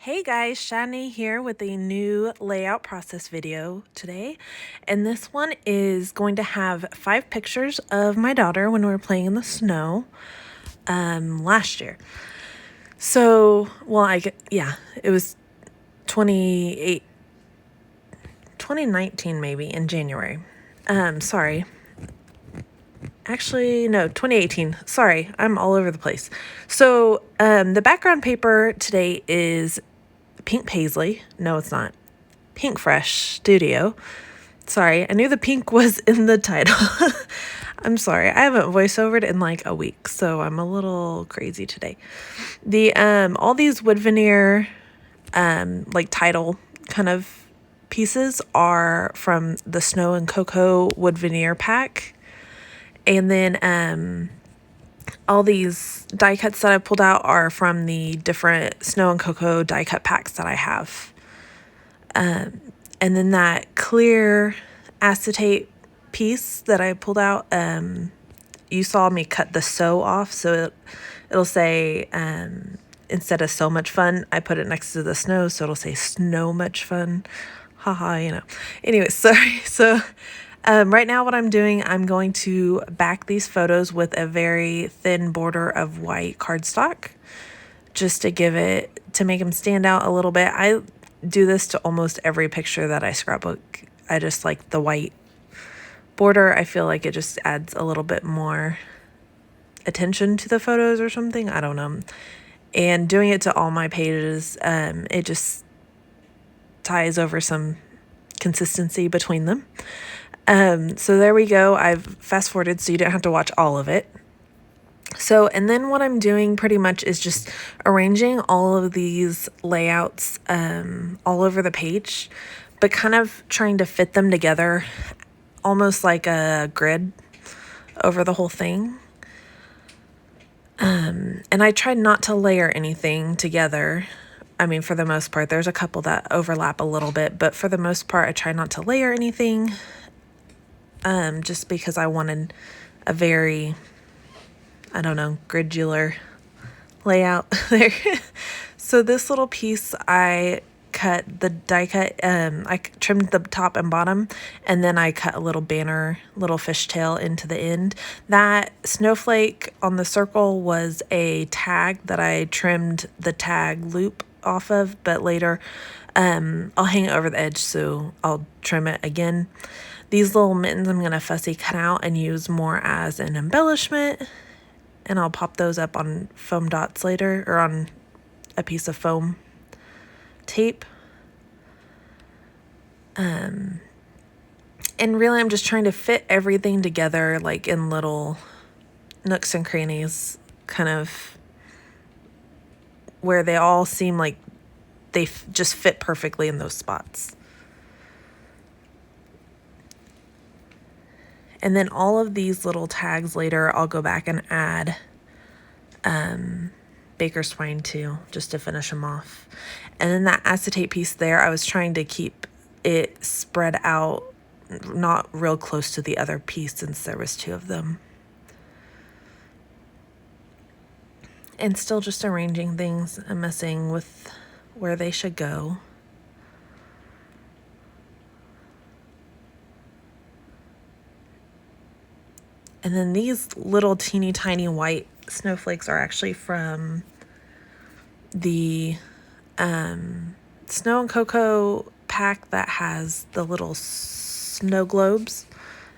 Hey guys, Shani here with a new layout process video today. And this one is going to have 5 pictures of my daughter when we were playing in the snow last year. So, it was 2019 maybe in January. Sorry. Actually, no, 2018. Sorry, I'm all over the place. So, the background paper today is Pink Paisley. No, it's not. Pink Fresh Studio. Sorry, I knew the pink was in the title. I'm sorry. I haven't voiceovered in like a week, so I'm a little crazy today. The all these wood veneer like title kind of pieces are from the Snow and Cocoa wood veneer pack. And then all these die cuts that I pulled out are from the different Snow and Cocoa die cut packs that I have. And then that clear acetate piece that I pulled out, you saw me cut the "so" off, so it'll say, instead of "so much fun," I put it next to the snow, so it'll say "snow much fun." Haha, you know. Anyway, sorry. So right now what I'm doing, I'm going to back these photos with a very thin border of white cardstock just to make them stand out a little bit. I do this to almost every picture that I scrapbook. I just like the white border. I feel like it just adds a little bit more attention to the photos or something. I don't know. And doing it to all my pages, it just ties over some consistency between them. So there we go. I've fast forwarded so you don't have to watch all of it. So, and then what I'm doing pretty much is just arranging all of these layouts all over the page, but kind of trying to fit them together almost like a grid over the whole thing. And I tried not to layer anything together. I mean, for the most part, there's a couple that overlap a little bit, but for the most part, I try not to layer anything just because I wanted a very, I don't know, gridular layout there. So this little piece, I cut the die cut, I trimmed the top and bottom, and then I cut a little banner, little fishtail into the end. That snowflake on the circle was a tag that I trimmed the tag loop off of, but later I'll hang it over the edge, so I'll trim it again. These little mittens I'm going to fussy cut out and use more as an embellishment, and I'll pop those up on foam dots later, or on a piece of foam tape. And really I'm just trying to fit everything together like in little nooks and crannies, kind of where they all seem like they just fit perfectly in those spots. And then all of these little tags later, I'll go back and add baker's twine too, just to finish them off. And then that acetate piece there, I was trying to keep it spread out, not real close to the other piece since there was 2 of them. And still just arranging things and messing with where they should go. And then these little teeny tiny white snowflakes are actually from the Snow and Cocoa pack that has the little snow globes.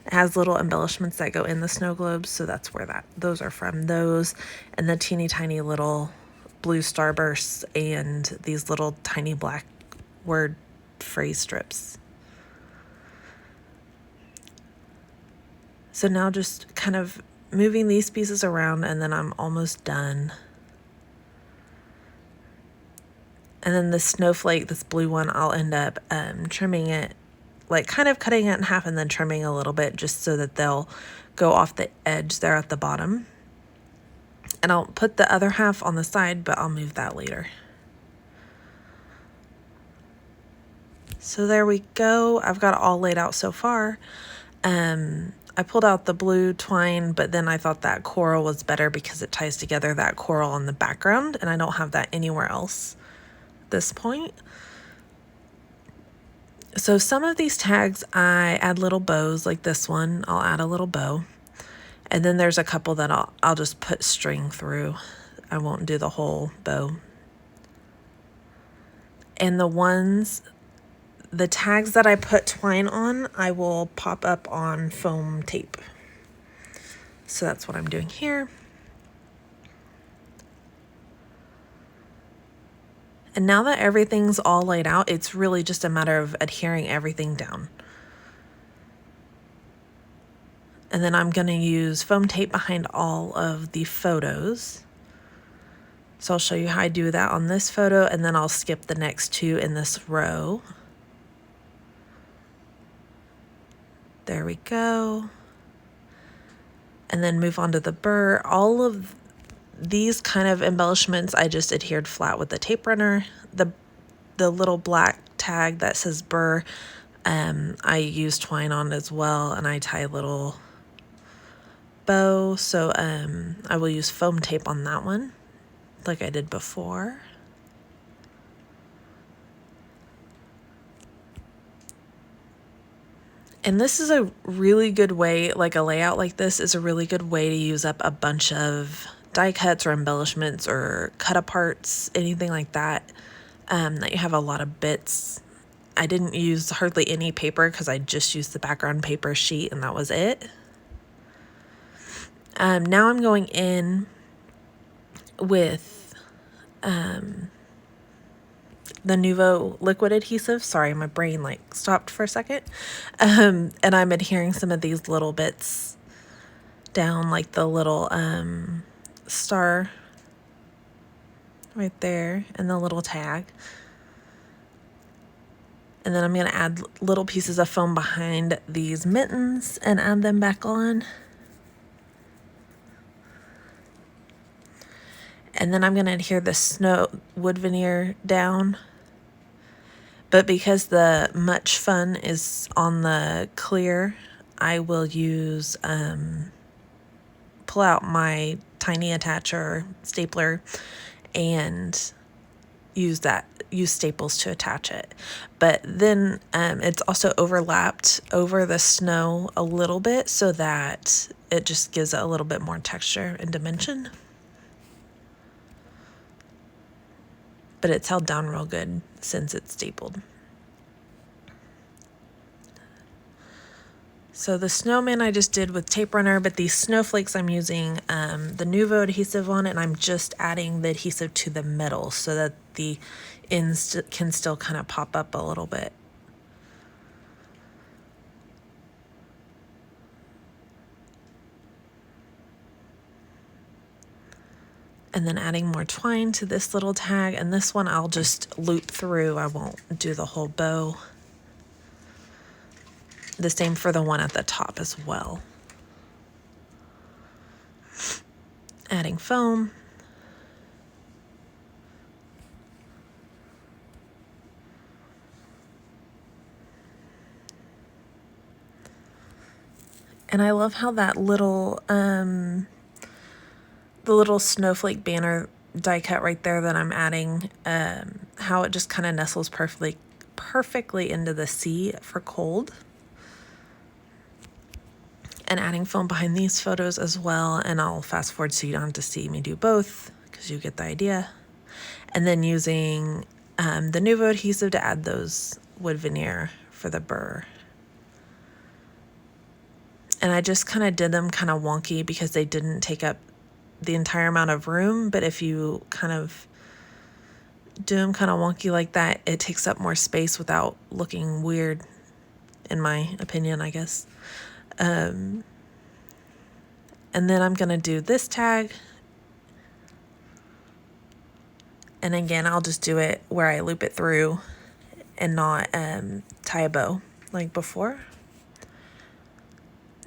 It has little embellishments that go in the snow globes, so that's where those are from. Those and the teeny tiny little blue starbursts and these little tiny black word phrase strips. So now just kind of moving these pieces around, and then I'm almost done. And then the snowflake, this blue one, I'll end up trimming it, like kind of cutting it in half and then trimming a little bit just so that they'll go off the edge there at the bottom. And I'll put the other half on the side, but I'll move that later. So there we go. I've got it all laid out so far. I pulled out the blue twine, but then I thought that coral was better because it ties together that coral on the background, and I don't have that anywhere else. this point. So some of these tags, I add little bows, like this one. I'll add a little bow. And then there's a couple that I'll just put string through. I won't do the whole bow. And the tags that I put twine on, I will pop up on foam tape. So that's what I'm doing here. And now that everything's all laid out, it's really just a matter of adhering everything down. And then I'm going to use foam tape behind all of the photos. So I'll show you how I do that on this photo, and then I'll skip the next two in this row. There we go. And then move on to the burr. All of these kind of embellishments, I just adhered flat with the tape runner. The little black tag that says burr, I use twine on as well, and I tie a little bow. So I will use foam tape on that one, like I did before. And this is a really good way, like a layout like this is a really good way to use up a bunch of die cuts or embellishments or cut aparts, anything like that, that you have a lot of bits. I didn't use hardly any paper because I just used the background paper sheet and that was it. Now I'm going in with the Nuvo liquid adhesive. Sorry, my brain like stopped for a second. And I'm adhering some of these little bits down, like the little star right there and the little tag. And then I'm going to add little pieces of foam behind these mittens and add them back on. And then I'm going to adhere the snow wood veneer down. But because the Much Fun is on the clear, I will use, pull out my tiny attacher stapler and use staples to attach it. But then it's also overlapped over the snow a little bit so that it just gives it a little bit more texture and dimension. But it's held down real good since it's stapled. So the snowman I just did with tape runner, but these snowflakes I'm using the Nuvo adhesive on, and I'm just adding the adhesive to the middle so that the ends can still kind of pop up a little bit. And then adding more twine to this little tag, and this one I'll just loop through. I won't do the whole bow. The same for the one at the top as well. Adding foam. And I love how that little, the little snowflake banner die cut right there that I'm adding, how it just kind of nestles perfectly into the C for cold. And adding foam behind these photos as well. And I'll fast forward so you don't have to see me do both because you get the idea. And then using the Nuvo adhesive to add those wood veneer for the burr. And I just kind of did them kind of wonky because they didn't take up the entire amount of room. But if you kind of do them kind of wonky like that, it takes up more space without looking weird, in my opinion, I guess. And then I'm going to do this tag. And again, I'll just do it where I loop it through and not tie a bow like before.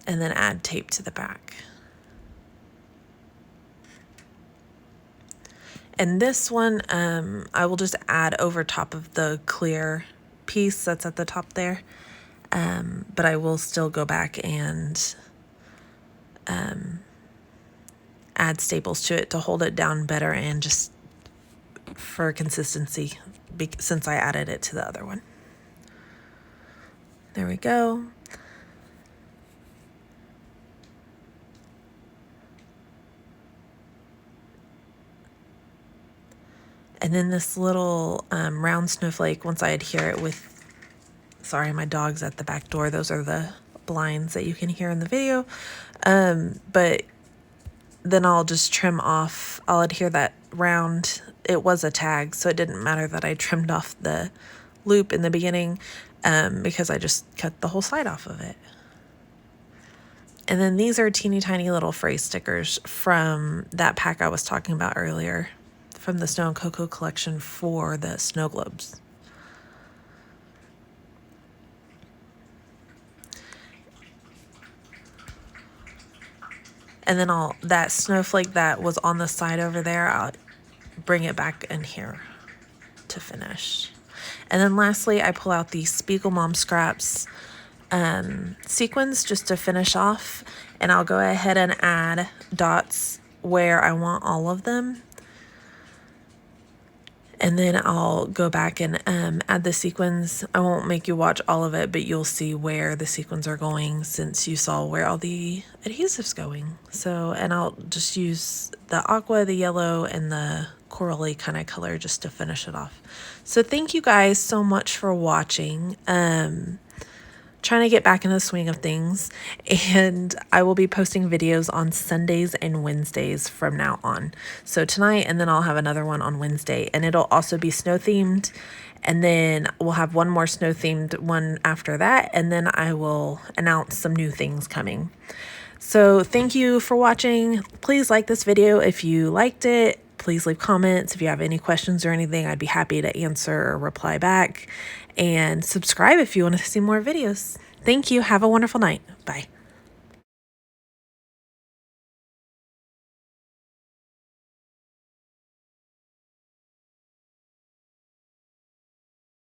And then add tape to the back. And this one, I will just add over top of the clear piece that's at the top there. But I will still go back and add staples to it to hold it down better and just for consistency since I added it to the other one. There we go. And then this little round snowflake, once I adhere it with, sorry, my dog's at the back door. Those are the blinds that you can hear in the video. But then I'll just trim off, I'll adhere that round. It was a tag, so it didn't matter that I trimmed off the loop in the beginning because I just cut the whole side off of it. And then these are teeny tiny little phrase stickers from that pack I was talking about earlier, from the Snow and Cocoa collection for the snow globes. And then that snowflake that was on the side over there, I'll bring it back in here to finish. And then lastly, I pull out the Spiegel Mom Scraps sequins just to finish off. And I'll go ahead and add dots where I want all of them. And then I'll go back and add the sequins. I won't make you watch all of it, but you'll see where the sequins are going since you saw where all the adhesive's going. So, and I'll just use the aqua, the yellow, and the corally kind of color just to finish it off. So thank you guys so much for watching. Trying to get back in the swing of things, and I will be posting videos on Sundays and Wednesdays from now on. So tonight, and then I'll have another one on Wednesday, and it'll also be snow themed, and then we'll have one more snow themed one after that, and then I will announce some new things coming. So thank you for watching. Please like this video if you liked it. Please leave comments if you have any questions or anything. I'd be happy to answer or reply back. And subscribe if you want to see more videos. Thank you. Have a wonderful night. Bye.